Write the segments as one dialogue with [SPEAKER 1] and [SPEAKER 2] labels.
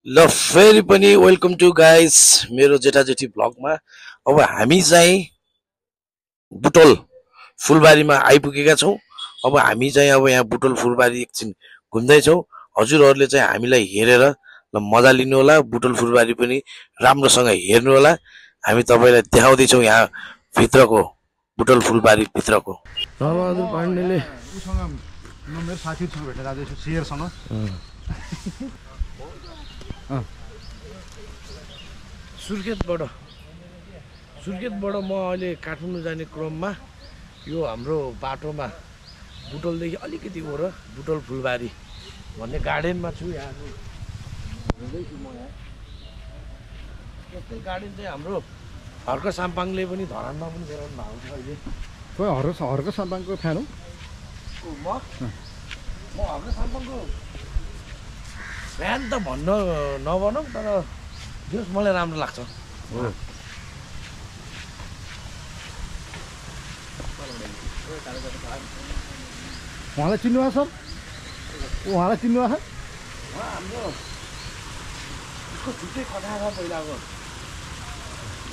[SPEAKER 1] ल फेरि पनि वेलकम टु गाइस मेरो जेठाजेठी ब्लगमा। अब हामी चाहिँ बुटोल फुलबारीमा आइपुगेका छौँ। अब हामी चाहिँ यहाँ बुटोल फुलबारी एकछिन घुम्दैछौँ। हजुरहरूले चाहिँ हामीलाई हेरेर ल मजा लिनु होला, बुटोल फुलबारी पनि राम्रोसँग हेर्नु होला। हामी तपाईँलाई देखाउँदैछौँ यहाँ भित्रको बुटोल फुलबारी भित्रको। नरबहादुर पाण्डेले
[SPEAKER 2] मेरो साथीहरूसँग भेटेर जाँदैछु शेरसँग।
[SPEAKER 1] सुर्खेतबाट म अहिले काठमाडौँ जाने क्रममा यो हाम्रो बाटोमा बुटोलदेखि अलिकति ओर बुटोल फुलबारी भन्ने गार्डनमा छु। यहाँ हुँदैछु म। यहाँ यस्तै गार्डन चाहिँ हाम्रो हर्क साम्पाङले पनि धरानमा पनि गराउनु भएको छ। अहिले
[SPEAKER 2] खोइ हर्क साम्पाङको फ्यान हो
[SPEAKER 1] म हर्क साम्पाङको फ्यान त भन्न नभनौँ, तर जस मलाई राम्रो लाग्छ।
[SPEAKER 2] उहाँलाई चिन्नुभयो सर? उहाँलाई चिन्नुभयो?
[SPEAKER 1] हाम्रो उसको छुट्टै कथा छ पहिलाको।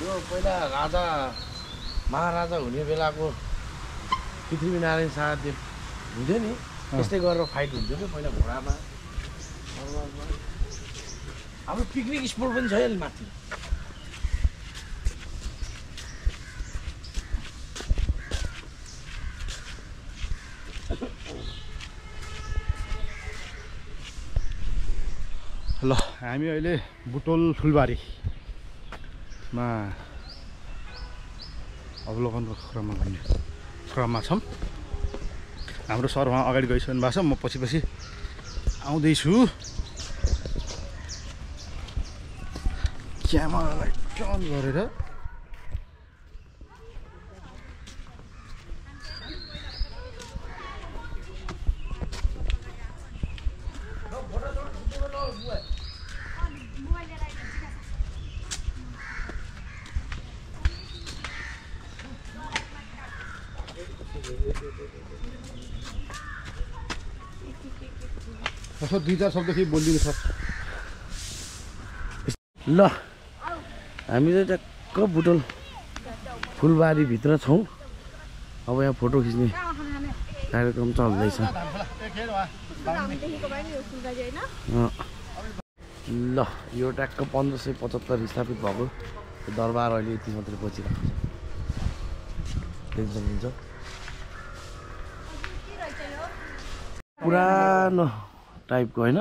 [SPEAKER 1] यो पहिला राजा महाराजा हुने बेलाको पृथ्वीनारायण शाहदेव हुन्थ्यो नि, त्यस्तै गरेर फाइट हुन्थ्यो क्या पहिला घोडामा। हाम्रो पिकनिक स्पोट पनि छ अहिले माथि।
[SPEAKER 2] ल हामी अहिले बुटोल फुलबारीमा अवलोकनको क्रममा छौँ। हाम्रो सर उहाँ अगाडि गइसक्नु भएको छ, म पछि पछि आउँदैछु। क्यामेरालाई टर्न गरेर सर 2-4 शब्द केही बोलिदिनु सर।
[SPEAKER 1] ल हामी चाहिँ टक्क बुटोल फुलबारीभित्र छौँ। अब यहाँ फोटो खिच्ने कार्यक्रम चल्दैछ। ल यो ट्याक्क 1575 स्थापित भएको दरबार अहिले यति मात्रै बचिरहेको छ, देख्न सक्नुहुन्छ। पुरानो टाइपको होइन।